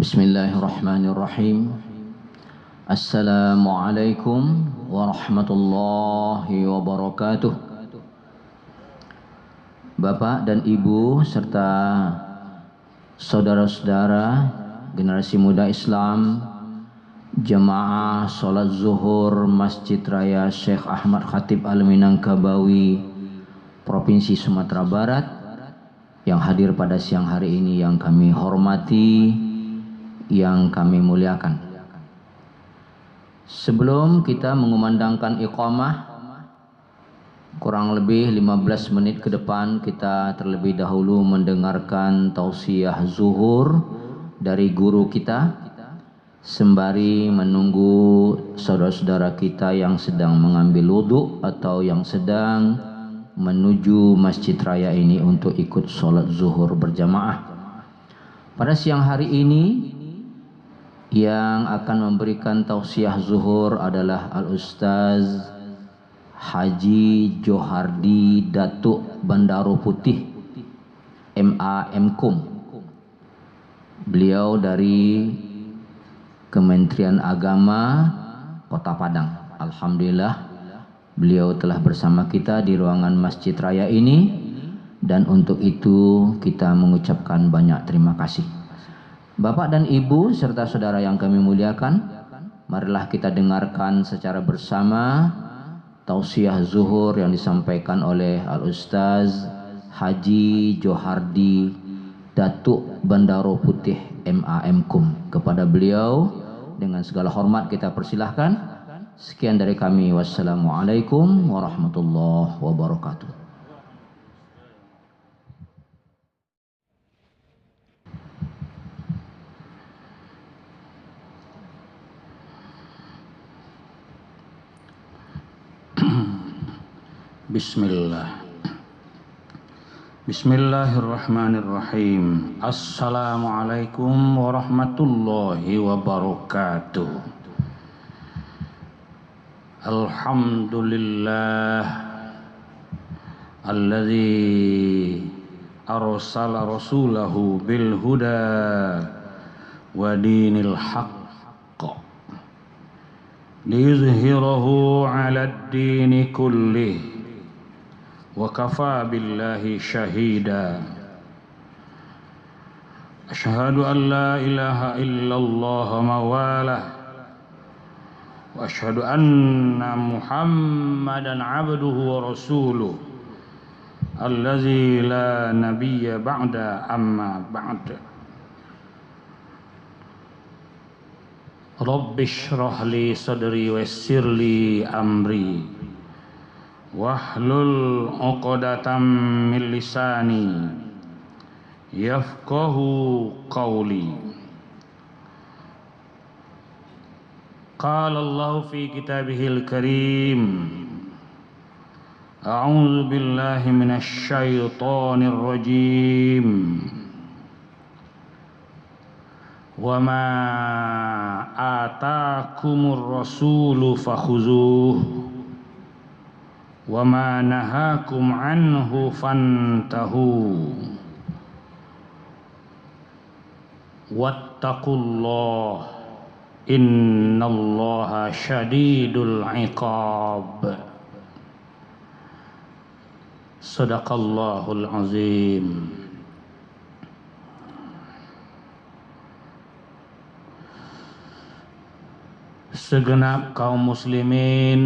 Bismillahirrahmanirrahim. Assalamualaikum warahmatullahi wabarakatuh. Bapak dan Ibu serta saudara-saudara generasi muda Islam, jemaah sholat zuhur Masjid Raya Syekh Ahmad Khatib Al-Minangkabawi, Provinsi Sumatera Barat, yang hadir pada siang hari ini yang kami hormati, yang kami muliakan. Sebelum kita mengumandangkan iqamah, kurang lebih 15 menit ke depan kita terlebih dahulu mendengarkan tausiah zuhur dari guru kita, sembari menunggu saudara-saudara kita yang sedang mengambil wudhu atau yang sedang menuju masjid raya ini untuk ikut sholat zuhur berjamaah. Pada siang hari ini yang akan memberikan tausiah zuhur adalah Al-Ustaz Haji Johardi Datuk Bandaro Putih MA.Mkum. Beliau dari Kementerian Agama Kota Padang. Alhamdulillah beliau telah bersama kita di ruangan Masjid Raya ini, dan untuk itu kita mengucapkan banyak terima kasih. Bapak dan Ibu serta saudara yang kami muliakan, marilah kita dengarkan secara bersama tausiah zuhur yang disampaikan oleh Al-Ustaz Haji Johardi Datuk Bandaro Putih MA.Mkum. Kepada beliau dengan segala hormat kita persilahkan. Sekian dari kami. Wassalamualaikum warahmatullahi wabarakatuh. Bismillah. Bismillahirrahmanirrahim. Assalamualaikum warahmatullahi wabarakatuh. Alhamdulillah alladzi arsala rasulahu bil huda wa dinil haqq liyuzhirahu 'alad dini kullih wa kafa billahi syahida. Asyhadu an la ilaha illallah mawalah wa asyhadu anna Muhammadan abduhu wa rasuluh allazi la nabiyya ba'da amma ba'd. Rabbi shrah li sadri wa yassir li amri wahlul 'uqdatam min lisani yafqahu qawli. Qala Allah fi kitabihil karim, a'udzu billahi minasy syaithanir rajim. Wa ma ataakumur rasulu fakhuzuh wa ma nahakum anhu fantahu wattaqullah innallaha syadidul iqab. Sadaqallahul azim. Segenap kaum muslimin,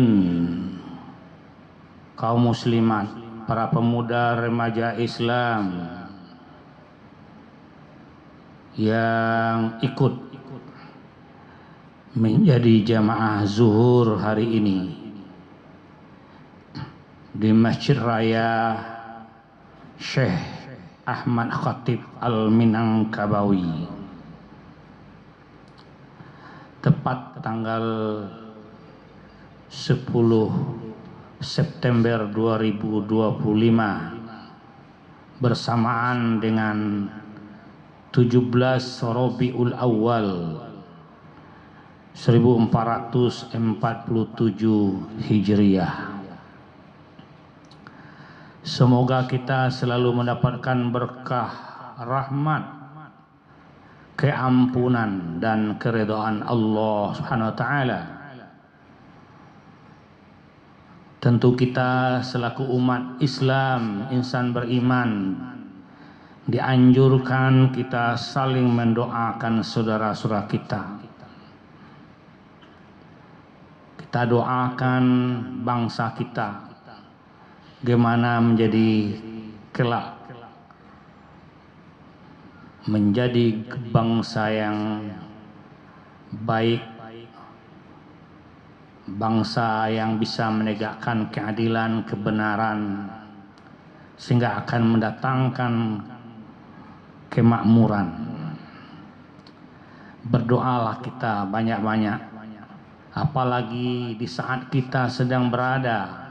kaum muslimat, para pemuda remaja Islam yang ikut menjadi jamaah zuhur hari ini di Masjid Raya Syekh Ahmad Khatib Al-Minangkabawi, tepat tanggal 10 September 2025 bersamaan dengan 17 Rabiul Awal 1447 Hijriah. Semoga kita selalu mendapatkan berkah, rahmat, keampunan dan keridhaan Allah Subhanahu wa taala. Tentu kita selaku umat Islam, insan beriman, dianjurkan kita saling mendoakan saudara-saudara kita. Kita doakan bangsa kita bagaimana menjadi kelak menjadi bangsa yang baik, bangsa yang bisa menegakkan keadilan, kebenaran, sehingga akan mendatangkan kemakmuran. Berdoalah kita banyak-banyak, apalagi di saat kita sedang berada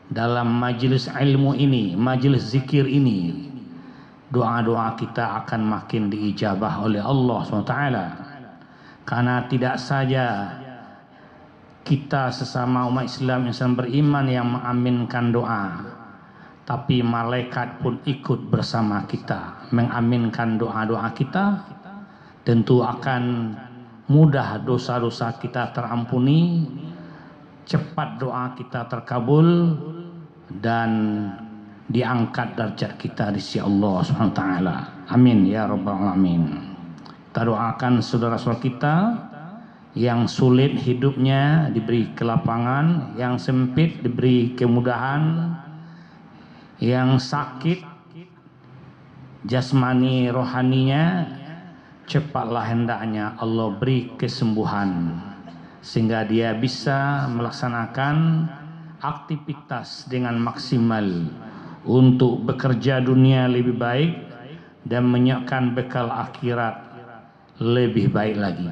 dalam majelis ilmu ini, majelis zikir ini. Doa-doa kita akan makin diijabah oleh Allah SWT. Karena tidak saja kita sesama umat Islam insan beriman yang mengaminkan doa, tapi malaikat pun ikut bersama kita mengaminkan doa-doa kita. Tentu akan mudah dosa-dosa kita terampuni, cepat doa kita terkabul, dan diangkat derajat kita di sisi Allah Subhanahu wa taala. Amin ya rabbal alamin. Kita doakan saudara-saudara kita yang sulit hidupnya diberi kelapangan, yang sempit diberi kemudahan, yang sakit jasmani rohaninya cepatlah hendaknya Allah beri kesembuhan sehingga dia bisa melaksanakan aktivitas dengan maksimal untuk bekerja dunia lebih baik dan menyiapkan bekal akhirat lebih baik lagi.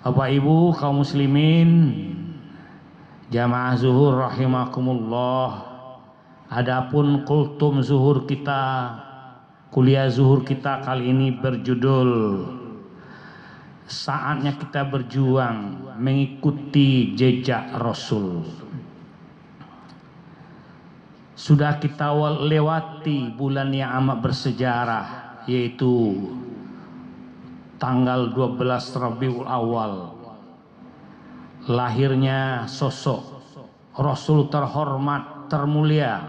Bapak Ibu kaum muslimin, jamaah zuhur rahimakumullah. Adapun kultum zuhur kita, kuliah zuhur kita kali ini berjudul saatnya kita berjuang mengikuti jejak Rasul. Sudah kita lewati bulan yang amat bersejarah, yaitu tanggal 12 Rabiul Awal, lahirnya sosok Rasul terhormat, termulia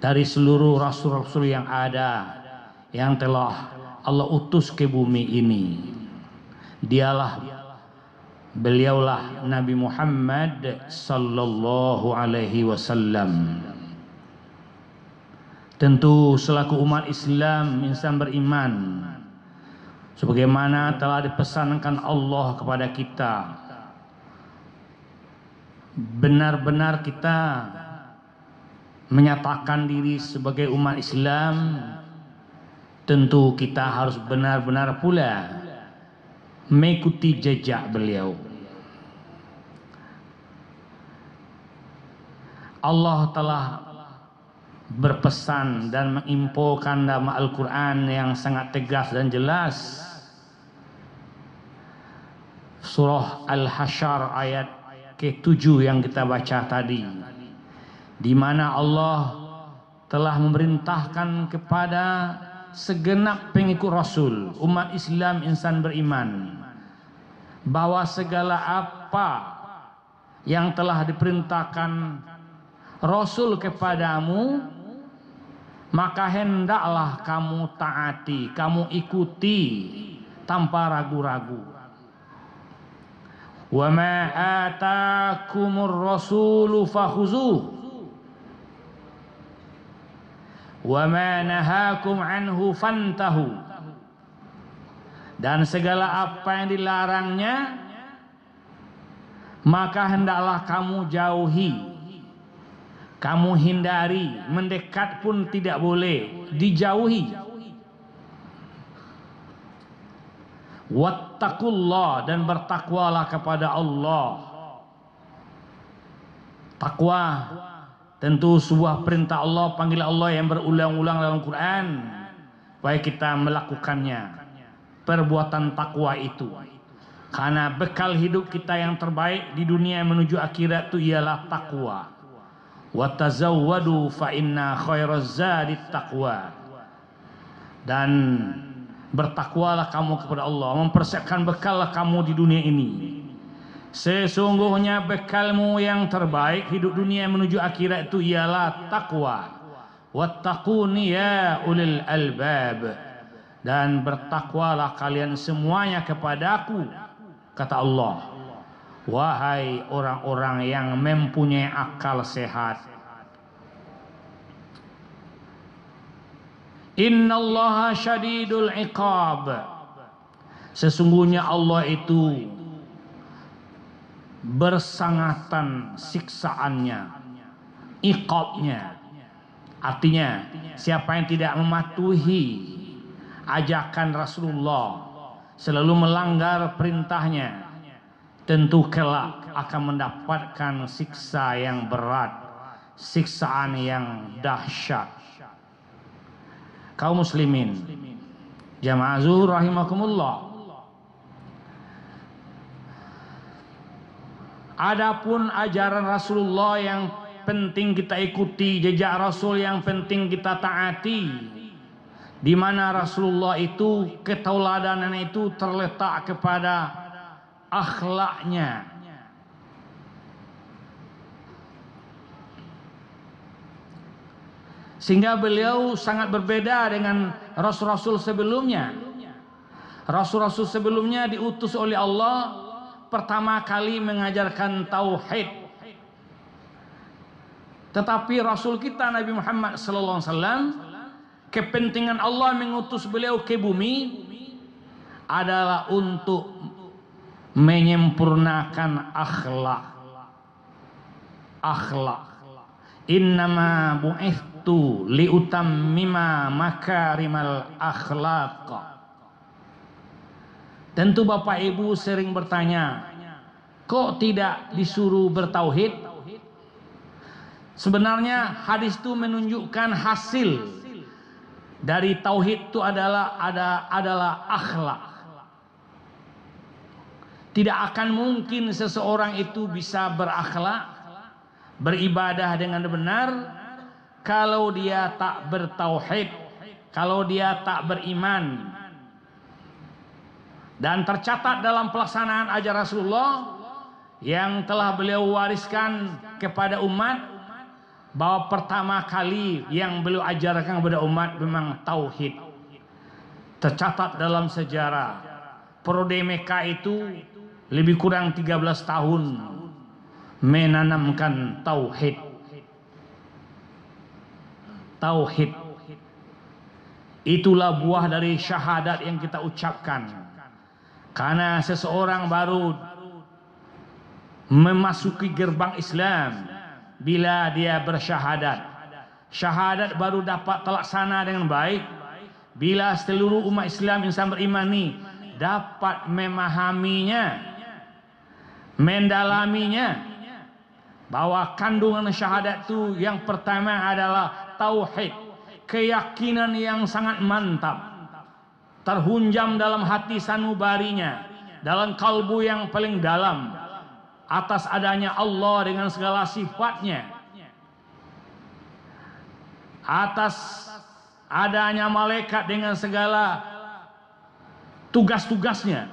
dari seluruh rasul-rasul yang ada, yang telah Allah utus ke bumi ini. Beliaulah Nabi Muhammad sallallahu alaihi wasallam. Tentu selaku umat Islam, insan beriman, sebagaimana telah dipesankan Allah kepada kita, benar-benar kita menyatakan diri sebagai umat Islam. Tentu kita harus benar-benar pula mengikuti jejak beliau. Allah telah berpesan dan menginfokan dalam Al-Quran yang sangat tegas dan jelas. Surah Al-Hasyr ayat ke-7 yang kita baca tadi, di mana Allah telah memerintahkan kepada segenap pengikut Rasul, umat Islam, insan beriman, bahwa segala apa yang telah diperintahkan Rasul kepadamu, maka hendaklah kamu taati, kamu ikuti tanpa ragu-ragu. Wa ma atakumur rasulu fakhuzuh wa ma nahakum anhu fantahu. Dan segala apa yang dilarangnya, maka hendaklah kamu jauhi, kamu hindari, mendekat pun tidak boleh, dijauhi. Wattaqullah, dan bertakwalah kepada Allah. Takwa tentu sebuah perintah Allah, panggilan Allah yang berulang-ulang dalam Quran, supaya kita melakukannya. Perbuatan takwa itu, karena bekal hidup kita yang terbaik di dunia menuju akhirat itu ialah takwa. Watazawwadu fa inna khairaz zadi taqwa. Dan bertakwalah kamu kepada Allah, mempersiapkan bekal kamu di dunia ini. Sesungguhnya bekalmu yang terbaik hidup dunia menuju akhirat itu ialah takwa. Wattaquni ya ulil albab, dan bertakwalah kalian semuanya kepadaku, kata Allah, wahai orang-orang yang mempunyai akal sehat. Innallaha syadidul iqab, sesungguhnya Allah itu bersangatan siksaannya, iqabnya. Artinya siapa yang tidak mematuhi ajakan Rasulullah, selalu melanggar perintahnya, tentu kelak akan mendapatkan siksa yang berat, siksaan yang dahsyat. Kaum muslimin jamaah zuhur rahimakumullah, adapun ajaran Rasulullah yang penting kita ikuti, jejak Rasul yang penting kita taati, di mana Rasulullah itu ketauladanan itu terletak kepada akhlaknya. Sehingga beliau sangat berbeda dengan rasul-rasul sebelumnya. Rasul-rasul sebelumnya diutus oleh Allah pertama kali mengajarkan tauhid. Tetapi Rasul kita Nabi Muhammad SAW, kepentingan Allah mengutus beliau ke bumi adalah untuk menyempurnakan akhlak. Innama bu'ithtu liutammima makarimal akhlaq. Tentu Bapak Ibu sering bertanya, kok tidak disuruh bertauhid? Sebenarnya hadis itu menunjukkan hasil dari tauhid itu adalah akhlak. Tidak akan mungkin seseorang itu bisa berakhlak, beribadah dengan benar kalau dia tak bertauhid, kalau dia tak beriman. Dan tercatat dalam pelaksanaan ajaran Rasulullah yang telah beliau wariskan kepada umat, bahwa pertama kali yang beliau ajarkan kepada umat memang tauhid. Tercatat dalam sejarah, periode Mekah itu lebih kurang 13 tahun menanamkan tauhid. Tauhid itulah buah dari syahadat yang kita ucapkan. Karena seseorang baru memasuki gerbang Islam bila dia bersyahadat. Syahadat baru dapat terlaksana dengan baik bila seluruh umat Islam insan beriman ini dapat memahaminya, mendalaminya, bahwa kandungan syahadat itu yang pertama adalah tauhid, keyakinan yang sangat mantap, terhunjam dalam hati sanubarinya, dalam kalbu yang paling dalam, atas adanya Allah dengan segala sifatnya, atas adanya malaikat dengan segala tugas-tugasnya,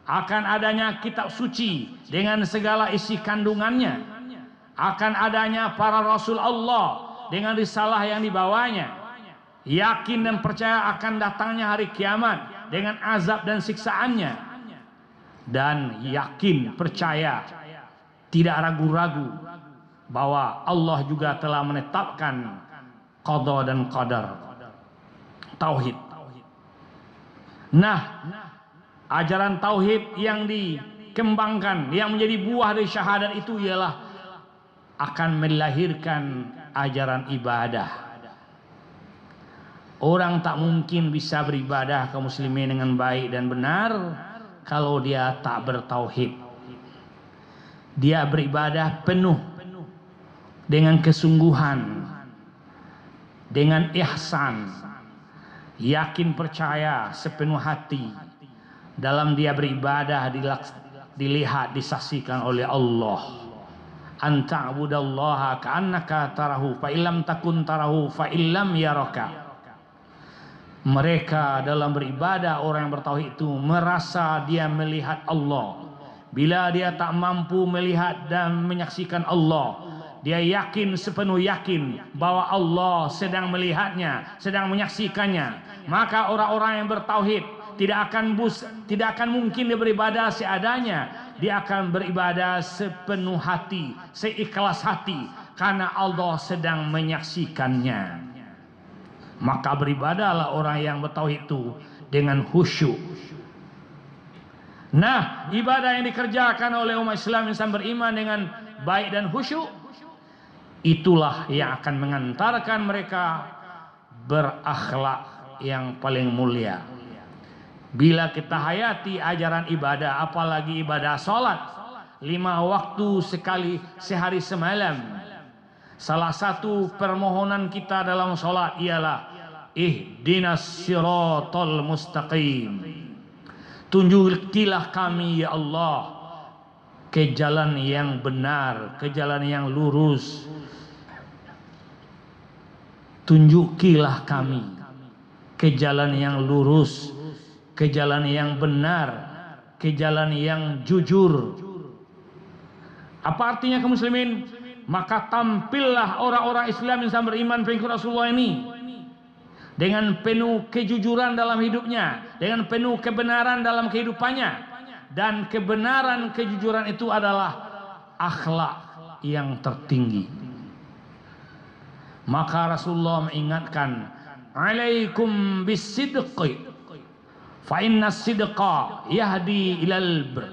akan adanya kitab suci dengan segala isi kandungannya, akan adanya para rasul Allah dengan risalah yang dibawanya, yakin dan percaya akan datangnya hari kiamat dengan azab dan siksaannya, dan yakin percaya tidak ragu-ragu bahwa Allah juga telah menetapkan qada dan qadar. Tauhid. Nah, ajaran tauhid yang dikembangkan, yang menjadi buah dari syahadat itu ialah akan melahirkan ajaran ibadah. Orang tak mungkin bisa beribadah kaum muslimin dengan baik dan benar kalau dia tak bertauhid. Dia beribadah penuh dengan kesungguhan, dengan ihsan, yakin percaya sepenuh hati dalam dia beribadah, dilihat, disaksikan oleh Allah. Anta'budallaha ka'annaka tarahu fa illam takun tarahu fa illam yaraka. Mereka dalam beribadah, orang yang bertauhid itu merasa dia melihat Allah. Bila dia tak mampu melihat dan menyaksikan Allah, dia yakin, sepenuh yakin bahwa Allah sedang melihatnya, sedang menyaksikannya. Maka orang-orang yang bertauhid tidak akan mungkin dia beribadah seadanya. Dia akan beribadah sepenuh hati, seikhlas hati, karena Allah sedang menyaksikannya. Maka beribadahlah orang yang bertauhid itu dengan khusyuk. Nah, ibadah yang dikerjakan oleh umat Islam yang beriman dengan baik dan khusyuk, itulah yang akan mengantarkan mereka berakhlak yang paling mulia. Bila kita hayati ajaran ibadah, apalagi ibadah salat 5 waktu sekali sehari semalam, salah satu permohonan kita dalam salat ialah ihdinas siratal mustaqim. Tunjukilah kami ya Allah ke jalan yang benar, ke jalan yang lurus. Tunjukilah kami ke jalan yang lurus, ke jalan yang benar, ke jalan yang jujur. Apa artinya kaum muslimin? Maka tampillah orang-orang Islam yang beriman pengikut Rasulullah ini dengan penuh kejujuran dalam hidupnya, dengan penuh kebenaran dalam kehidupannya. Dan kebenaran, kejujuran itu adalah akhlak yang tertinggi. Maka Rasulullah mengingatkan, alaikum bisidqi fa inna sidqa yahdi ilal bir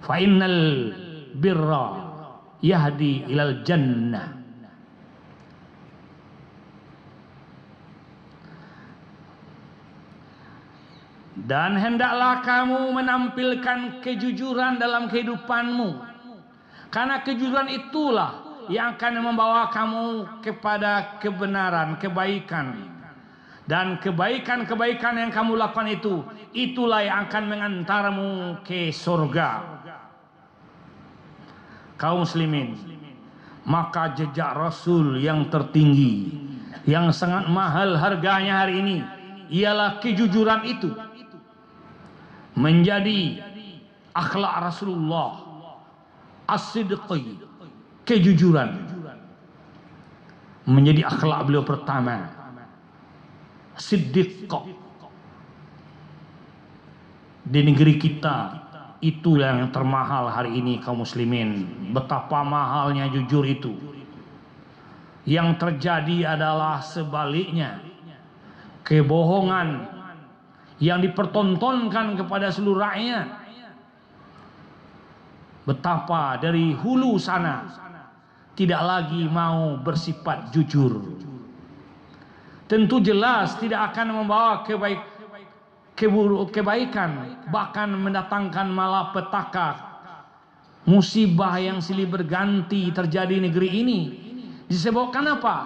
fa innal birra yahdi ilal jannah. Dan hendaklah kamu menampilkan kejujuran dalam kehidupanmu, karena kejujuran itulah yang akan membawa kamu kepada kebenaran, kebaikan. Dan kebaikan-kebaikan yang kamu lakukan itulah yang akan mengantarmu ke surga. Kaum muslimin, maka jejak Rasul yang tertinggi, yang sangat mahal harganya hari ini, ialah kejujuran itu. Menjadi akhlak Rasulullah, as-sidqi, kejujuran, menjadi akhlak beliau pertama. Siddiq di negeri kita, itu yang termahal hari ini kaum muslimin. Betapa mahalnya jujur itu. Yang terjadi adalah sebaliknya, kebohongan yang dipertontonkan kepada seluruh rakyat. Betapa dari hulu sana tidak lagi mau bersifat jujur. Tentu jelas tidak akan membawa kebaikan, bahkan mendatangkan malapetaka, musibah yang silih berganti terjadi di negeri ini. Disebabkan apa?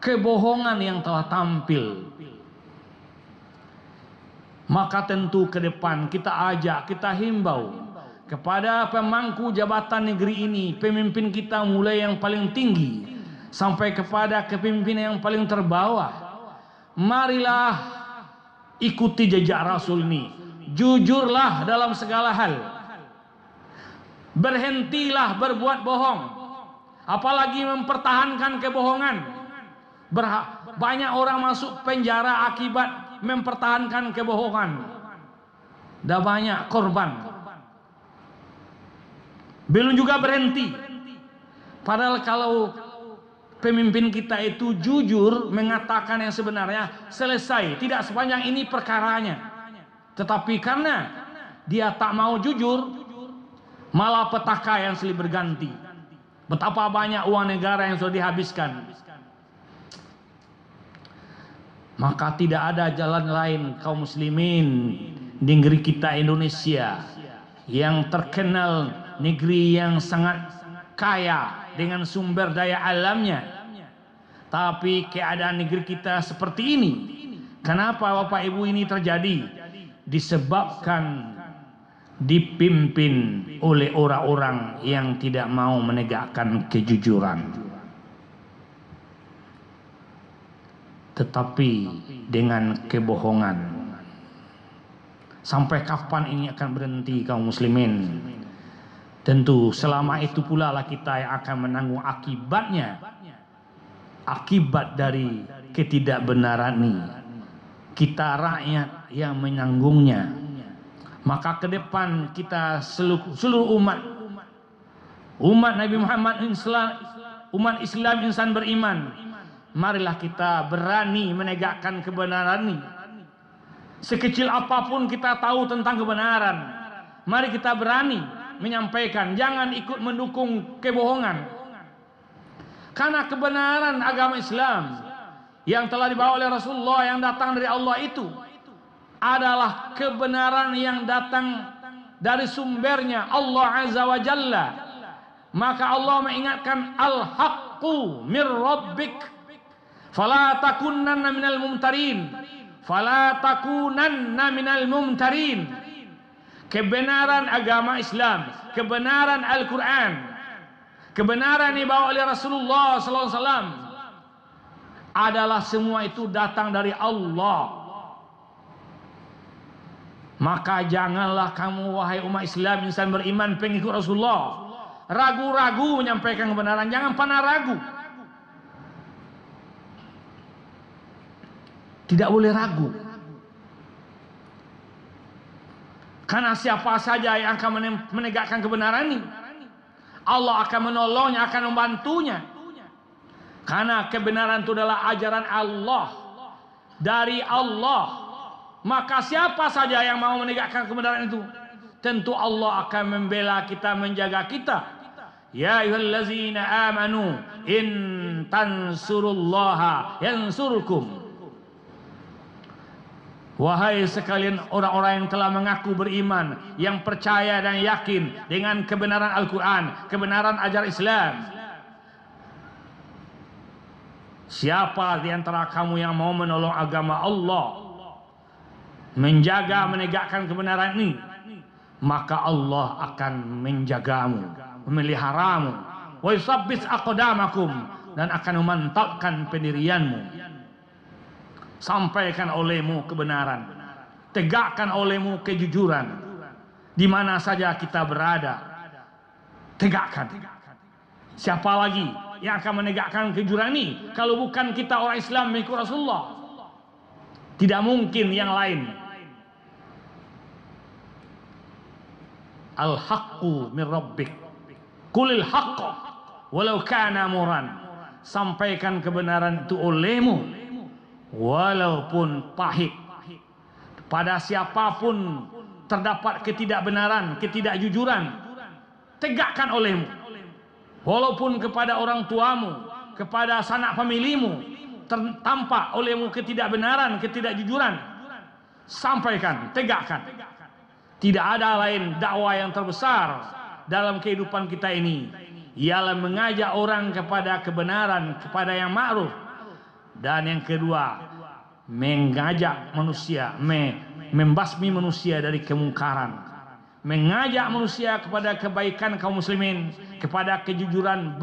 Kebohongan yang telah tampil. Maka tentu ke depan kita ajak, kita himbau kepada pemangku jabatan negeri ini, pemimpin kita mulai yang paling tinggi sampai kepada kepemimpinan yang paling terbawah. Marilah ikuti jejak Rasul ini. Jujurlah dalam segala hal. Berhentilah berbuat bohong, apalagi mempertahankan kebohongan. Banyak orang masuk penjara akibat mempertahankan kebohongan. Dah banyak korban. Belum juga berhenti. Padahal kalau pemimpin kita itu jujur mengatakan yang sebenarnya, selesai. Tidak sepanjang ini perkaranya. Tetapi karena dia tak mau jujur, malah petaka yang silih berganti. Betapa banyak uang negara yang sudah dihabiskan. Maka tidak ada jalan lain kaum muslimin di negeri kita Indonesia yang terkenal negeri yang sangat kaya dengan sumber daya alamnya, tapi keadaan negeri kita seperti ini. Kenapa Bapak Ibu ini terjadi? Disebabkan dipimpin oleh orang-orang yang tidak mau menegakkan kejujuran, tetapi dengan kebohongan. Sampai kapan ini akan berhenti kaum muslimin? Tentu selama itu pula lah kita yang akan menanggung akibatnya. Akibat dari ketidakbenaran ini, kita rakyat yang menanggungnya. Maka ke depan kita seluruh umat Nabi Muhammad, umat Islam, insan beriman, marilah kita berani menegakkan kebenaran ini. Sekecil apapun kita tahu tentang kebenaran, mari kita berani menyampaikan, jangan ikut mendukung kebohongan. Karena kebenaran agama Islam yang telah dibawa oleh Rasulullah, yang datang dari Allah, itu adalah kebenaran yang datang dari sumbernya Allah Azza wa Jalla. Maka Allah mengingatkan, al-haqqu mir rabbik fala takunanna minal mumtarin, fala takunanna minal mumtarin. Kebenaran agama Islam, kebenaran Al-Quran, kebenaran yang dibawa oleh Rasulullah SAW adalah semua itu datang dari Allah. Maka janganlah kamu wahai umat Islam, insan beriman, pengikut Rasulullah, ragu-ragu menyampaikan kebenaran. Jangan pernah ragu. Tidak boleh ragu. Karena siapa saja yang akan menegakkan kebenaran ini, Allah akan menolongnya, akan membantunya. Karena kebenaran itu adalah ajaran Allah, dari Allah. Maka siapa saja yang mau menegakkan kebenaran itu, tentu Allah akan membela kita, menjaga kita. Ya ayyuhallazina amanu in tansurullaha yansurkum. Wahai sekalian orang-orang yang telah mengaku beriman, yang percaya dan yakin dengan kebenaran Al-Quran, kebenaran ajar Islam. Siapa di antara kamu yang mau menolong agama Allah, menjaga, menegakkan kebenaran ini, maka Allah akan menjagamu, memeliharamu, wa yusabbit aqdamakum, dan akan memantapkan pendirianmu. Sampaikan olehmu kebenaran, tegakkan olehmu kejujuran, di mana saja kita berada. Tegakkan. Siapa lagi yang akan menegakkan kejujuran ini kalau bukan kita orang Islam mengikut Rasulullah? Tidak mungkin yang lain. Al-haqqu min rabbik, qulil haqqa walau kana muran. Sampaikan kebenaran itu olehmu walaupun pahit. Pada siapapun terdapat ketidakbenaran, ketidakjujuran, tegakkan olehmu. Walaupun kepada orang tuamu, kepada sanak familimu tampak olehmu ketidakbenaran, ketidakjujuran, sampaikan, tegakkan. Tidak ada lain dakwah yang terbesar dalam kehidupan kita ini, ialah mengajak orang kepada kebenaran, kepada yang ma'ruf. Dan yang kedua, mengajak manusia, membasmi manusia dari kemungkaran, mengajak manusia kepada kebaikan kaum muslimin, kepada kejujuran.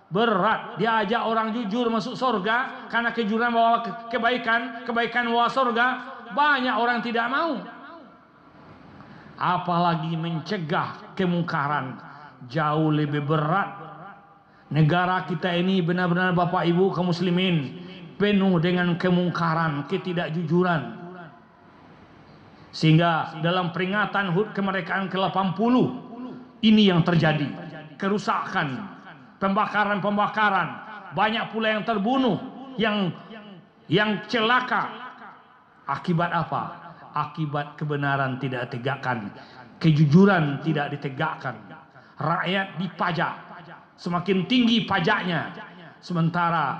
Berat diajak orang jujur masuk surga karena kejujuran bawa kebaikan, kebaikan bawa surga. Banyak orang tidak mau. Apalagi mencegah kemungkaran, jauh lebih berat. Negara kita ini benar-benar Bapak Ibu kaum muslimin penuh dengan kemungkaran, ketidakjujuran. Sehingga dalam peringatan HUT kemerdekaan ke-80 ini yang terjadi. Kerusakan, pembakaran-pembakaran, banyak pula yang terbunuh, yang celaka. Akibat apa? Akibat kebenaran tidak ditegakkan, kejujuran tidak ditegakkan. Rakyat dipajak, semakin tinggi pajaknya, sementara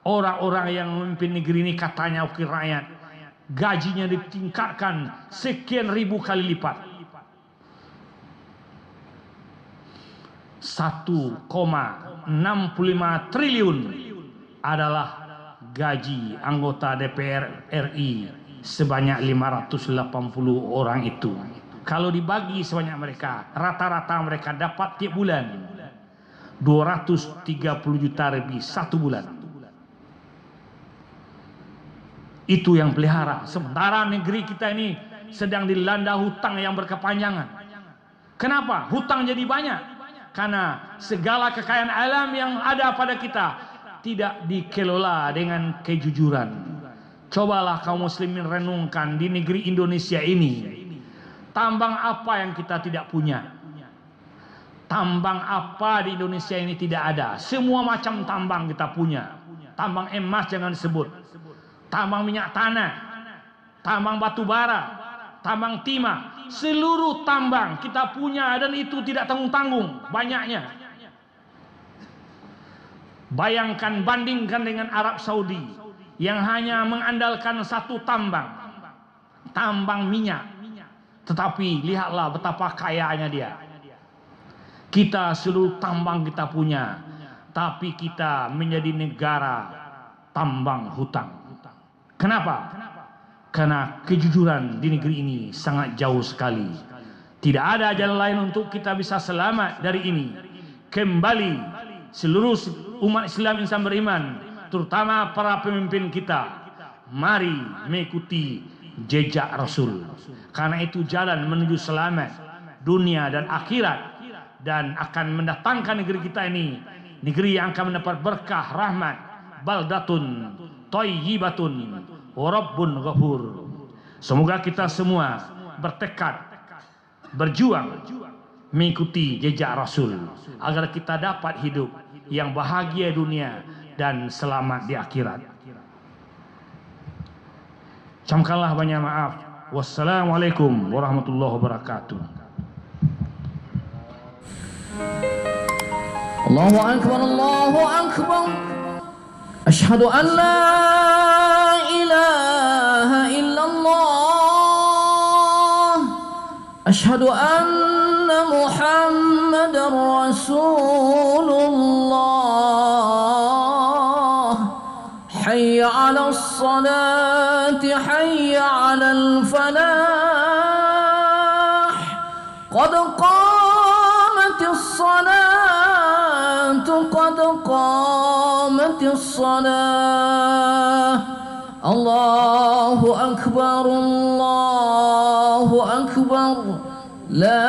Orang-orang yang memimpin negeri ini katanya wakil rakyat, gajinya ditingkatkan sekian ribu kali lipat. 1,65 triliun adalah gaji anggota DPR RI sebanyak 580 orang itu. Kalau dibagi sebanyak mereka, rata-rata mereka dapat tiap bulan 230 juta lebih satu bulan. Itu yang pelihara. Sementara negeri kita ini sedang dilanda hutang yang berkepanjangan. Kenapa? Hutang jadi banyak. Karena segala kekayaan alam yang ada pada kita tidak dikelola dengan kejujuran. Cobalah kaum muslimin renungkan di negeri Indonesia ini. Tambang apa yang kita tidak punya? Tambang apa di Indonesia ini tidak ada? Semua macam tambang kita punya. Tambang emas jangan disebut. Tambang minyak tanah, tambang batu bara, tambang timah. Seluruh tambang kita punya dan itu tidak tanggung-tanggung banyaknya. Bayangkan, bandingkan dengan Arab Saudi yang hanya mengandalkan satu tambang, tambang minyak. Tetapi lihatlah betapa kayanya dia. Kita seluruh tambang kita punya, tapi kita menjadi negara tambang hutang. Kenapa? Karena kejujuran di negeri ini sangat jauh sekali. Tidak ada jalan lain untuk kita bisa selamat dari ini. Kembali seluruh umat Islam insan beriman, terutama para pemimpin kita, mari mengikuti jejak Rasul. Karena itu jalan menuju selamat dunia dan akhirat, dan akan mendatangkan negeri kita ini negeri yang akan mendapat berkah rahmat, baldatun thayyibatun Rabbun ghafur. Semoga kita semua bertekad, berjuang mengikuti jejak Rasul agar kita dapat hidup yang bahagia dunia dan selamat di akhirat. Camkanlah banyak maaf. Wassalamualaikum warahmatullahi wabarakatuh. Allahu akbar, Allahu akbar. Asyhadu an la ilaha illallah. Asyhadu anna Muhammadar Rasulullah. Hayya 'alas salati, hayya 'alal falah. Qad qamatis salatu, qad qamatis salah. Allahu akbar, Allahu akbar. La